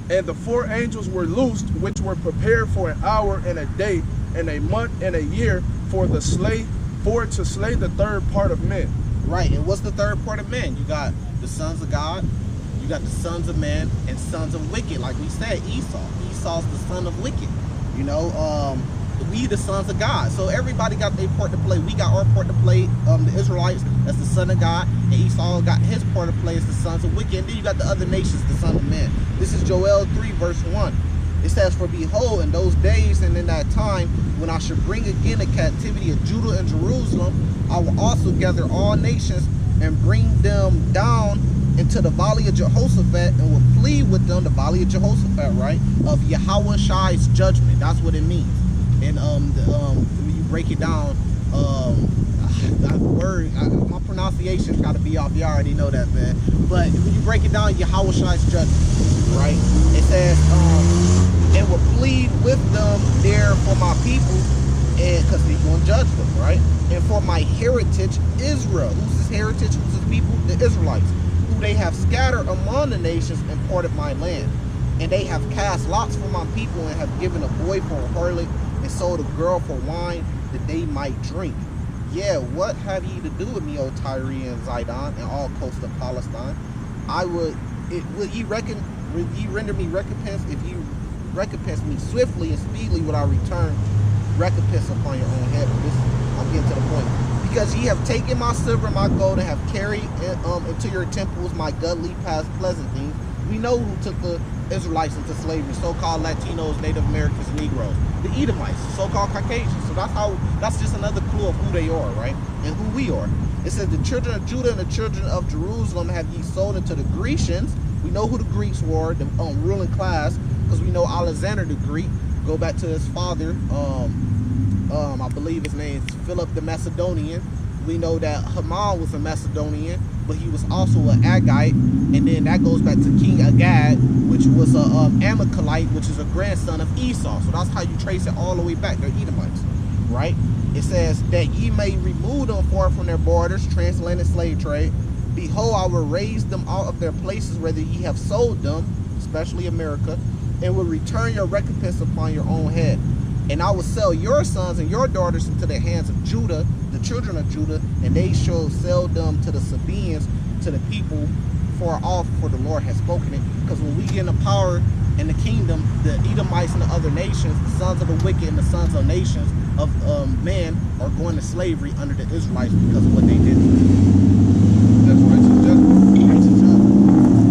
And the four angels were loosed, which were prepared for an hour and a day and a month and a year for to slay the third part of men. Right, and what's the third part of men? You got the sons of God, you got the sons of men, and sons of wicked. Like we said, Esau's the son of wicked. You know, we the sons of God. So everybody got their part to play. We got our part to play. The Israelites, that's the son of God, and Esau got his part to play as the sons of wicked. And then you got the other nations, the son of men. This is Joel 3 verse 1. It says, for behold, in those days and in that time, when I shall bring again the captivity of Judah and Jerusalem, I will also gather all nations and bring them down into the valley of Jehoshaphat, and will plead with them, the valley of Jehoshaphat, right, of Yahushai's judgment. That's what it means. And when you break it down, that word, my pronunciation's got to be off. You already know that, man. But when you break it down, Yahushai's judgment, right? It says, and will plead with them there for my people, and because he's going to judge them, right? And for my heritage, Israel. Who's his heritage? Who's his people? The Israelites, who they have scattered among the nations and parted my land. And they have cast lots for my people, and have given a boy for a harlot, and sold a girl for wine, that they might drink. Yeah, what have ye to do with me, O Tyre and Zidon, and all coast of Palestine? Will ye render me recompense? If you recompense me swiftly and speedily, will I return recompense upon your own head. I'm getting to the point. Because ye have taken my silver and my gold, and have carried into your temples my goodly past pleasant things. We know who took the Israelites into slavery, so-called Latinos, Native Americans, Negroes, the Edomites, so-called Caucasians. So that's just another clue of who they are, right? And who we are. It says, the children of Judah and the children of Jerusalem have ye sold into the Grecians. We know who the Greeks were, the ruling class, because we know Alexander the Greek. Go back to his father, I believe his name is Philip the Macedonian. We know that Haman was a Macedonian, but he was also an Agite, and then that goes back to King Agag, which was a Amalekite, which is a grandson of Esau. So that's how you trace it all the way back. They're Edomites, right? It says that ye may remove them far from their borders, transatlantic slave trade. Behold, I will raise them out of their places whether ye have sold them, especially America, and will return your recompense upon your own head. And I will sell your sons and your daughters into the hands of Judah, the children of Judah, and they shall sell them to the Sabaeans, to the people far off, for the Lord has spoken it. Because when we get in the power in the kingdom, the Edomites and the other nations, the sons of the wicked and the sons of nations of men are going to slavery under the Israelites because of what they did. That's righteous judgment.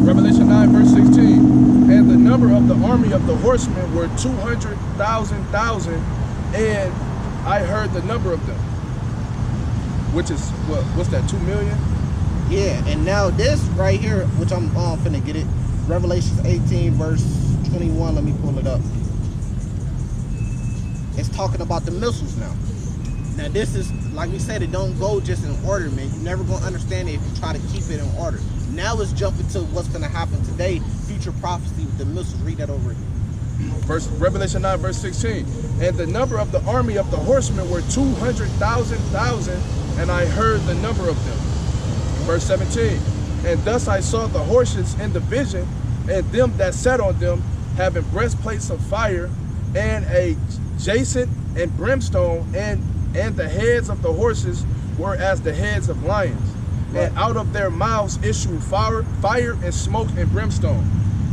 Revelation 9 verse 16. And the number of the army of the horsemen were 200,000, and I heard the number of them, which is what's that, 2 million? Yeah, and now this right here, which I'm finna get it, Revelation 18 verse 21. Let me pull it up. It's talking about the missiles now. Now this is, like we said, it don't go just in order, man. You're never gonna understand it if you try to keep it in order. Now it's jumping to what's gonna happen today, future prophecy with the missiles. Read that over again. Revelation 9 verse 16. And the number of the army of the horsemen were 200,000, and I heard the number of them. Verse 17. And thus I saw the horses in the vision, and them that sat on them, having breastplates of fire, and a jacinth and brimstone, and the heads of the horses were as the heads of lions. Right. And out of their mouths issued fire and smoke and brimstone.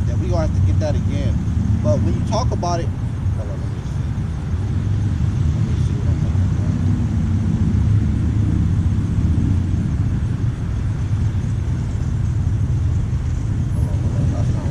Yeah, we gonna have to get that again. But when you talk about it, hold on, let me see what I'm looking for. That's not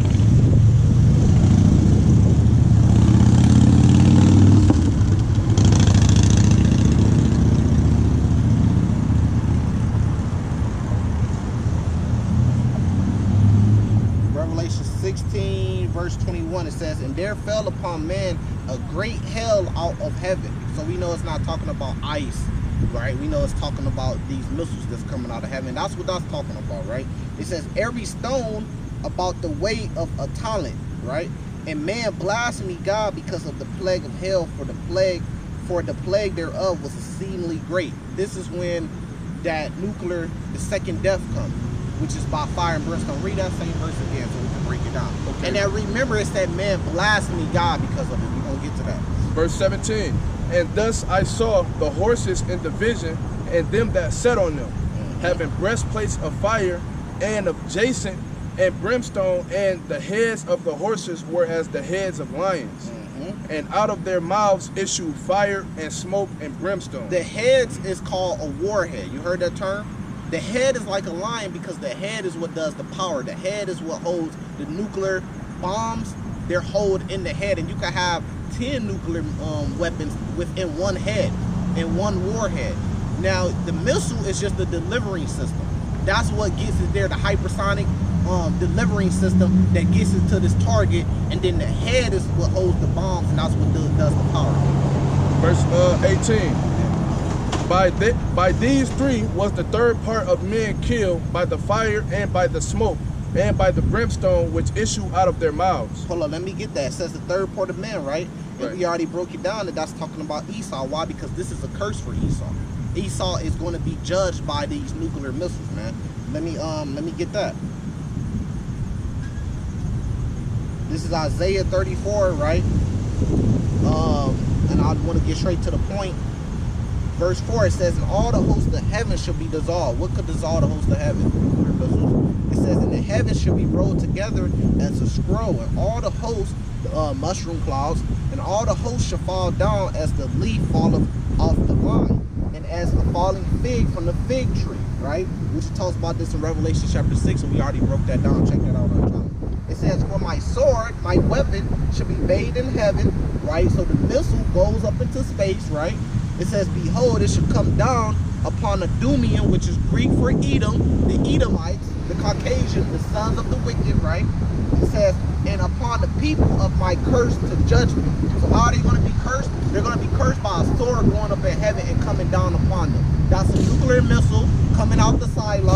Revelation 16 verse 21, it says, and there fell upon man a great hail out of heaven. So we know it's not talking about ice, right? We know it's talking about these missiles that's coming out of heaven. That's what that's talking about, right? It says every stone about the weight of a talent, right? And man blasphemed God because of the plague of hell, for the plague thereof was exceedingly great. This is when that nuclear, the second death comes, which is by fire and brimstone. Read that same verse again so we can break it down. Okay. And then remember, it said man blasphemed God because of it. We're going to get to that. Verse 17. And thus I saw the horses in the vision, and them that sat on them, having breastplates of fire and of jacinth and brimstone, and the heads of the horses were as the heads of lions. And out of their mouths issued fire and smoke and brimstone. The heads is called a warhead. You heard that term? The head is like a lion because the head is what does the power. The head is what holds the nuclear bombs. They're held in the head, and you can have 10 nuclear weapons within one head, in one warhead. Now, the missile is just the delivering system. That's what gets it there, the hypersonic delivering system that gets it to this target, and then the head is what holds the bombs, and that's what does the power. Verse 18. By these three was the third part of men killed, by the fire and by the smoke and by the brimstone which issue out of their mouths. Hold on, let me get that. It says the third part of men, right? And we already broke it down that that's talking about Esau. Why? Because this is a curse for Esau. Esau is going to be judged by these nuclear missiles, man. Let me get that. This is Isaiah 34, right? And I want to get straight to the point. Verse 4, it says, and all the hosts of heaven shall be dissolved. What could dissolve the hosts of heaven? It says, and the heavens shall be rolled together as a scroll, and all the hosts, mushroom clouds, and all the hosts shall fall down as the leaf falleth off the vine, and as a falling fig from the fig tree, right? Which talks about this in Revelation chapter 6, and we already broke that down. Check that out on time. It says, for my sword, my weapon, shall be bathed in heaven, right? So the missile goes up into space, right? It says, behold, it shall come down upon Edomian, which is Greek for Edom, the Edomites, the Caucasians, the sons of the wicked, right? It says, and upon the people of my curse to judgment. So how are they going to be cursed? They're going to be cursed by a sword going up in heaven and coming down upon them. That's a nuclear missile coming out the silo.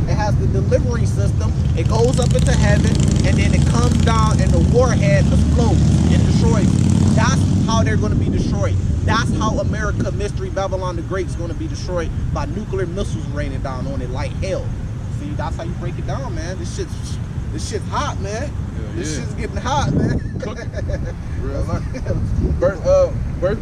It has the delivery system. It goes up into heaven, and then it comes down, and the warhead explodes and destroys. That's how they're going to be destroyed. That's how America, Mystery Babylon the Great, is going to be destroyed by nuclear missiles raining down on it like hell. See, that's how you break it down, man. This shit's hot, man. This shit's getting hot, man. Real life.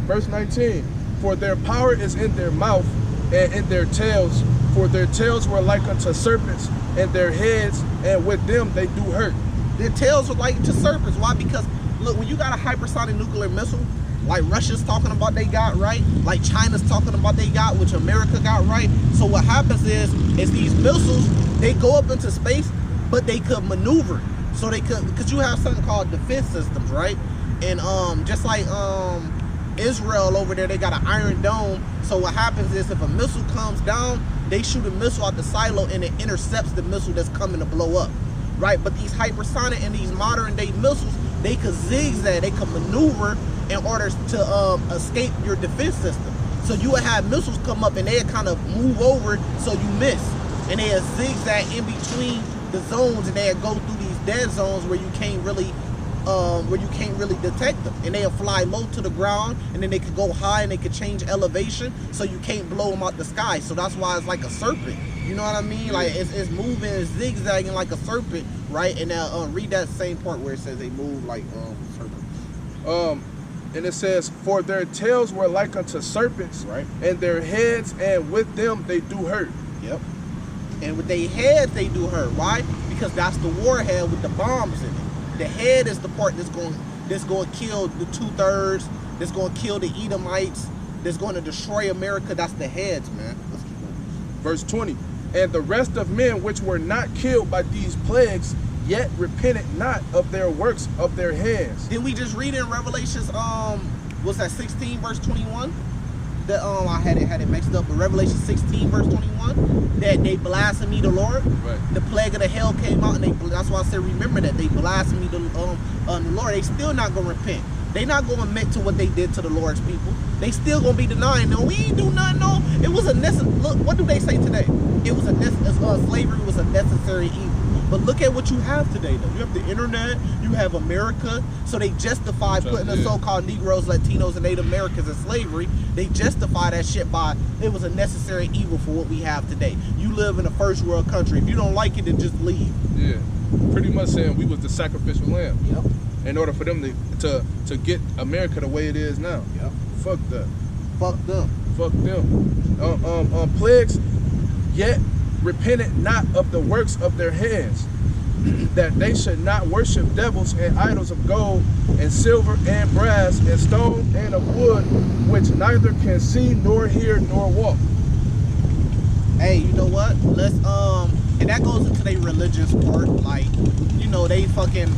Verse 19. For their power is in their mouth and in their tails. For their tails were like unto serpents, and their heads, and with them they do hurt. Their tails were like to serpents. Why? Because look, when you got a hypersonic nuclear missile, like Russia's talking about they got, right? Like China's talking about they got, which America got, right? So what happens is these missiles, they go up into space, but they could maneuver. So they could, because you have something called defense systems, right? And just like Israel over there, they got an Iron Dome. So what happens is if a missile comes down, they shoot a missile out the silo and it intercepts the missile that's coming to blow up, right? But these hypersonic and these modern day missiles, they could zigzag, they could maneuver in order to escape your defense system. So you would have missiles come up and they'd kind of move over so you miss. And they'd zigzag in between the zones, and they'd go through these dead zones where you can't really detect them. And they'll fly low to the ground, and then they could go high and they could change elevation, so you can't blow them out the sky. So that's why it's like a serpent. You know what I mean? Like it's moving, it's zigzagging like a serpent, right? And now read that same part where it says they move like serpents. And it says, for their tails were like unto serpents, right? And their heads, and with them they do hurt. Yep. And with their heads they do hurt. Why? Because that's the warhead with the bombs in it. The head is the part that's going to kill the 2/3, that's going to kill the Edomites, that's going to destroy America. That's the heads, man. Let's keep going. Verse 20. And the rest of men which were not killed by these plagues, yet repented not of their works of their hands. Did we just read in Revelations, what's that, 16 verse 21? That I had it mixed up, but Revelation 16 verse 21, that they blasphemed the Lord. Right. The plague of the hell came out, and that's why I said remember that they blasphemed the Lord. They still not gonna repent. They not going to admit to what they did to the Lord's people. They still going to be denying. No, we ain't do nothing. No, it was a necessary. Look, what do they say today? It was slavery was a necessary evil. But look at what you have today, though. You have the internet. You have America. So they justify putting the so-called Negroes, Latinos, and Native Americans in slavery. They justify that shit by it was a necessary evil for what we have today. You live in a first world country. If you don't like it, then just leave. Yeah, pretty much saying we was the sacrificial lamb. Yep. In order for them to get America the way it is now. Yep. Fuck that. Fuck them. Fuck them. Plagues, yet repented not of the works of their hands, that they should not worship devils and idols of gold and silver and brass and stone and of wood, which neither can see nor hear nor walk. Hey, you know what? Let's and that goes into their religious part. Like, you know, they fucking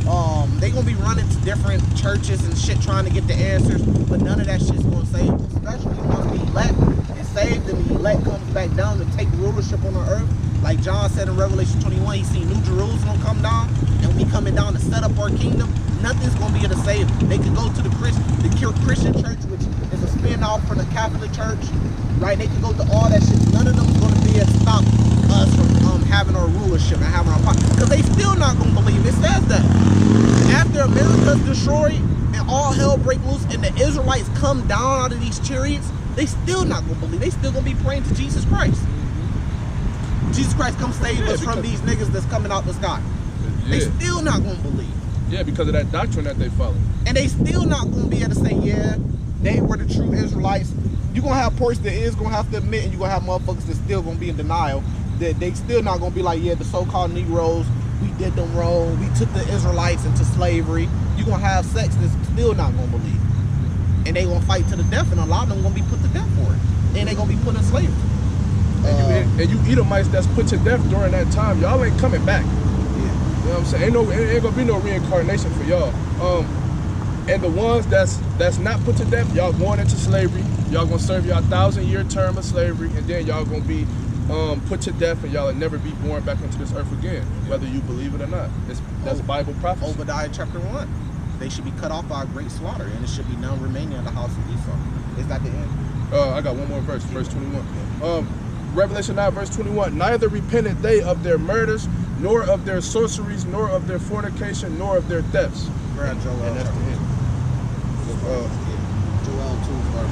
they gonna be running to different churches and shit trying to get the answers, but none of that shit's gonna save them. Especially once the elect is saved and the elect comes back down to take rulership on the earth. Like John said in Revelation 21, he seen New Jerusalem come down, and we coming down to set up our kingdom. Nothing's gonna be able to save them. They could go to the Christian church, which is a spin-off from the Catholic church, right? They could go to all that shit. None of them is gonna be able to stop us from having our rulership and having our power, because they still not gonna believe. It says that after America's destroyed and all hell break loose and the Israelites come down out of these chariots, they still not gonna believe. They still gonna be praying to Jesus Christ. Jesus Christ, come save us from these niggas that's coming out the sky. Yeah. They still not gonna believe. Yeah, because of that doctrine that they follow. And they still not gonna be able to say, yeah, they were the true Israelites. You're gonna have portions that is gonna have to admit, and you're gonna have motherfuckers that still gonna be in denial. That they still not gonna be like, yeah, the so-called Negroes, we did them wrong, we took the Israelites into slavery. You're gonna have sex that's still not gonna believe. And they gonna fight to the death, and a lot of them gonna be put to death for it. And they gonna be put in slavery. And you Edomites that's put to death during that time, y'all ain't coming back. Yeah. You know what I'm saying? Ain't gonna be no reincarnation for y'all. And the ones that's not put to death, y'all going into slavery. Y'all gonna serve y'all 1,000-year term of slavery, and then y'all gonna be put to death, and y'all will never be born back into this earth again, whether you believe it or not. That's Bible prophecy. Obadiah chapter 1. They should be cut off by a great slaughter, and it should be none remaining in the house of Esau. Is that the end? I got one more verse, verse 21. Revelation 9, verse 21. Neither repented they of their murders, nor of their sorceries, nor of their fornication, nor of their thefts. Joel, And that's the end. Joel 2, verse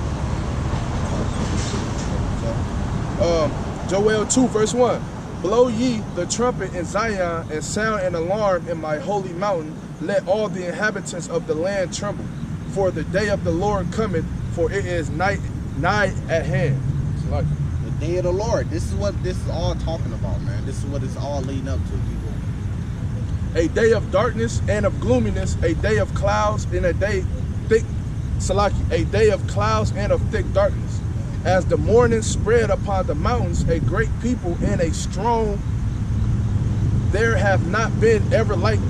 1. Joel 2, verse 1. Blow ye the trumpet in Zion, and sound an alarm in my holy mountain. Let all the inhabitants of the land tremble. For the day of the Lord cometh, for it is nigh at hand. It's like the day of the Lord. This is what this is all talking about, man. This is what it's all leading up to, people. a day of darkness and of gloominess, a day of clouds and a day a day of clouds and of thick darkness. As the morning spread upon the mountains, a great people and a strong, there have not been ever the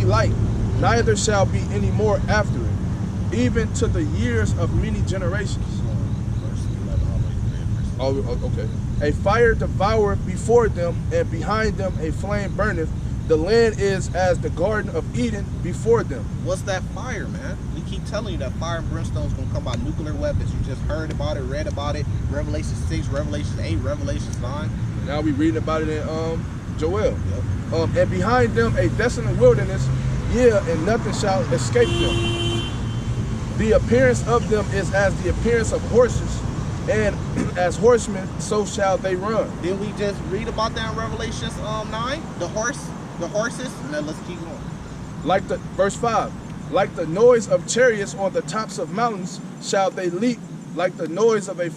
like, neither shall be any more after it, even to the years of many generations. Oh, okay. A fire devoureth before them, and behind them a flame burneth. The land is as the Garden of Eden before them. What's that fire, man? We keep telling you that fire and brimstone is going to come by nuclear weapons. You just heard about it, read about it. Revelation 6, Revelation 8, Revelation 9. Now we reading about it in Joel. Yep. And behind them a desolate wilderness, and nothing shall escape them. The appearance of them is as the appearance of horses, and as horsemen, so shall they run. Didn't we just read about that in Revelation 9? The horses? Now let's keep going. Like the verse 5, like the noise of chariots on the tops of mountains shall they leap, like the noise of a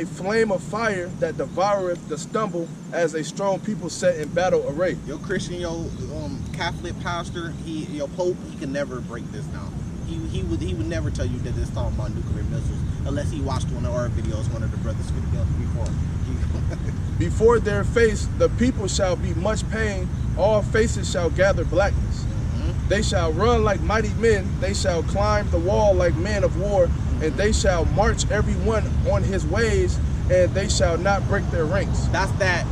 flame of fire that devoureth the stubble, as a strong people set in battle array. Your Christian, your Catholic pastor, your Pope, he can never break this down. He would never tell you that it's talking about nuclear missiles unless he watched one of our videos, one of the brothers before. Before their face the people shall be much pain, all faces shall gather blackness. They shall run like mighty men, they shall climb the wall like men of war, and they shall march every one on his ways, and they shall not break their ranks. That's that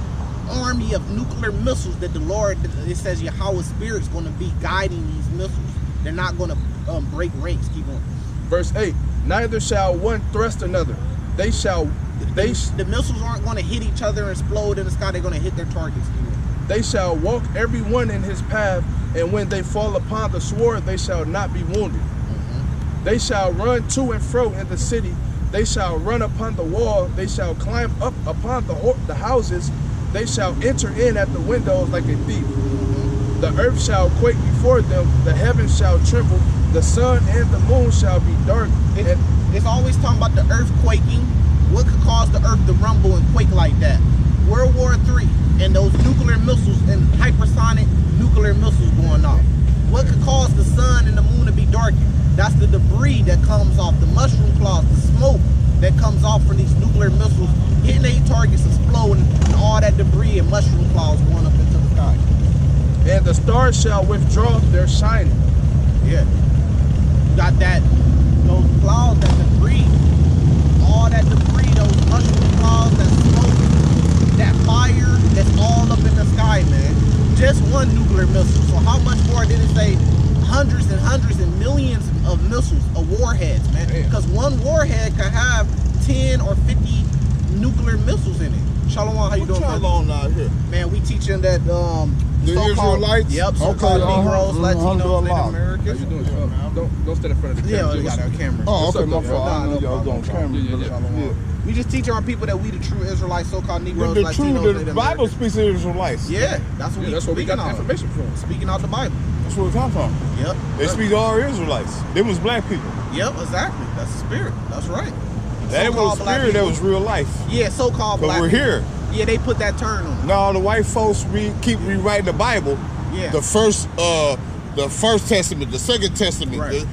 army of nuclear missiles that the Lord, it says Yahweh's Spirit's going to be guiding these missiles. They're not going to break ranks. Keep on. Verse 8, neither shall one thrust another. The missiles aren't going to hit each other and explode in the sky. They're going to hit their targets. Keep on. They shall walk every one in his path, and when they fall upon the sword, they shall not be wounded. They shall run to and fro in the city. They shall run upon the wall. They shall climb up upon the houses. They shall enter in at the windows like a thief. The earth shall quake before them. The heavens shall tremble. The sun and the moon shall be dark. It's always talking about the earth quaking. What could cause the earth to rumble and quake like that? World War III and those nuclear missiles and hypersonic nuclear missiles going off. What could cause the sun and the moon to be darkened? That's the debris that comes off, the mushroom clouds, the smoke that comes off from these nuclear missiles hitting their targets, exploding, and all that debris and mushroom clouds going up into the sky. And the stars shall withdraw their shining. Yeah. You got that, those clouds, that debris, all that debris, those mushroom clouds, that smoke, that fire, that's all up in the sky, man. Just one nuclear missile. So how much more did it say? Hundreds and millions of missiles, of warheads, man. Because one warhead can have 10 or 50 nuclear missiles in it. Shalom, how you doing, brother? Shalom out here. Man, we teaching that The so-called- Israelites? Yep, so-called Okay, Negroes, Latinos, Native How you Americans. doing, Sean? Don't stand in front of the Yeah, camera. we got our camera. Oh, What's okay, up, my though, fault. Nah, I no know y'all problem, on no camera. problem. Yeah, Shalom. yeah. We just teach our people that we the true Israelites, so-called Negroes, The Latinos, true, Native the Bible Americans. speaks of Israelites. Yeah, that's what Yeah, that's where we got the speaking of. information from. Speaking out the Bible. That's where it come from. Yep. They speak to all Israelites. Them was black people. Yep, exactly. That's the spirit. That's right. That So-called was black spirit, that people. was real life. Yeah, so-called But black we're people. here. Yeah, they put that turn on it. Now the white folks keep rewriting the Bible. Yeah. The first testament, the second testament. Right.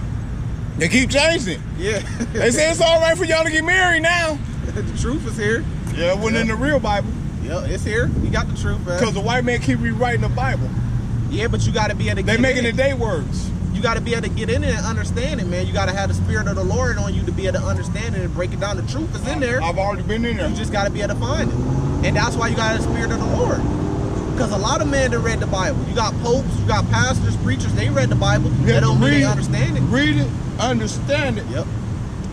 They keep changing it. Yeah. They say it's all right for y'all to get married now. The truth is here. Yeah, it wasn't in the real Bible. Yeah, it's here. You got the truth, man. Because the white man keep rewriting the Bible. Yeah, but you got to be able to They get making in it their words. You got to be able to get in it and understand it, man. You got to have the spirit of the Lord on you to be able to understand it and break it down. The truth is in there. I've already been in there. You just got to be able to find it. And that's why you got the spirit of the Lord. Because a lot of men that read the Bible. You got popes, you got pastors, preachers, they read the Bible. You That have to don't mean read they it. understand it. Read it, understand it. Yep,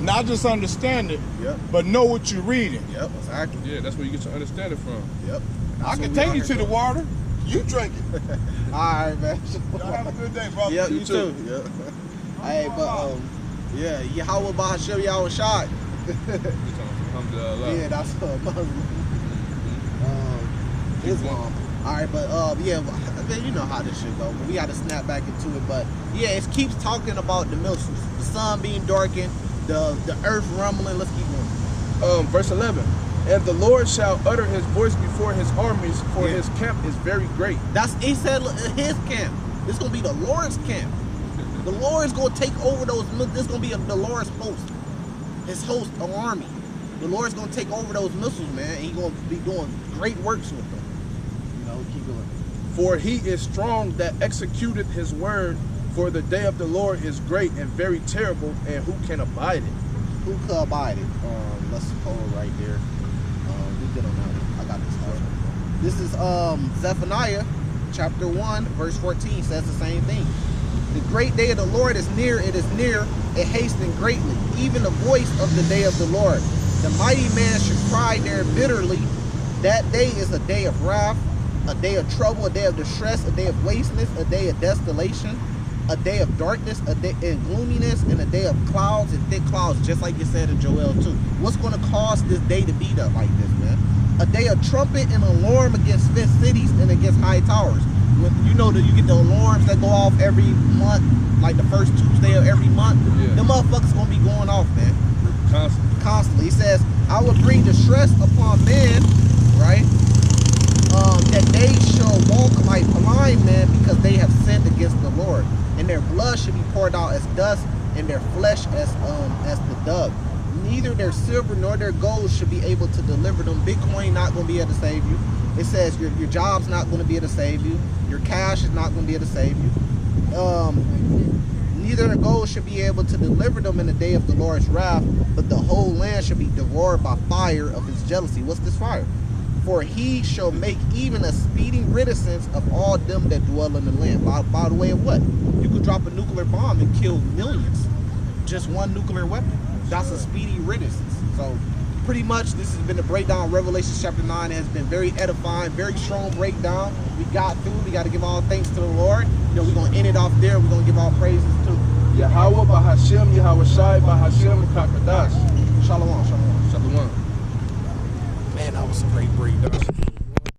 Not just understand it, yep, but know what you're reading. yep, exactly. Yeah, that's where you get your understanding from. Yep. I can take you to the water. You drink it. All right, man. Y'all have a good day, brother. Yeah, you too. Yep. Hey, but yeah, Yahweh Bahashem Yahweh Shai. Alhamdulillah. Yeah, that's Muslim. Islam. All right, but yeah, man, you know how this shit go. But we got to snap back into it. But yeah, it keeps talking about the missiles, the sun being darkened, the earth rumbling. Let's keep going. Verse 11. And the Lord shall utter his voice before his armies, for Yeah. his camp is very great. He said his camp. This gonna be the Lord's camp. The Lord's gonna take over those. This gonna be the Lord's host, his host, an army. The Lord's gonna take over those missiles, man. And He's gonna be doing great works with them. You know, keep going. For he is strong that executeth his word, for the day of the Lord is great and very terrible, and who can abide it? Who could abide it? Let's hold it right there. We good on that one. I got this one. This is Zephaniah chapter 1, verse 14 says the same thing. The great day of the Lord is near, it hastened greatly, even the voice of the day of the Lord. The mighty man should cry there bitterly. That day is a day of wrath, a day of trouble, a day of distress, a day of wasteness, a day of desolation, a day of darkness, a day of gloominess, and a day of clouds and thick clouds, just like it said in Joel 2. What's going to cause this day to be like this, man? A day of trumpet and alarm against fenced cities and against high towers. When you know that you get the alarms that go off every month, like the first Tuesday of every month, Yeah. the motherfuckers gonna be going off, man. Constantly. He says, I will bring distress upon men, right? That they shall walk like blind men because they have sinned against the Lord. And their blood should be poured out as dust, and their flesh as the dug. Neither their silver nor their gold should be able to deliver them. Bitcoin not going to be able to save you. It says your job's not going to be able to save you. Your cash is not going to be able to save you. Neither their gold should be able to deliver them in the day of the Lord's wrath, but the whole land should be devoured by fire of his jealousy. What's this fire? For he shall make even a speeding riddance of all them that dwell in the land. By the way of what? You could drop a nuclear bomb and kill millions. Just one nuclear weapon. That's a speedy riddance. So pretty much this has been a breakdown of Revelation chapter 9. It has been very edifying, very strong breakdown. We got through. We got to give all thanks to the Lord. You know, we're going to end it off there. We're going to give all praises to Yahweh, Bahashem, Yahweh Shai, Bahashem,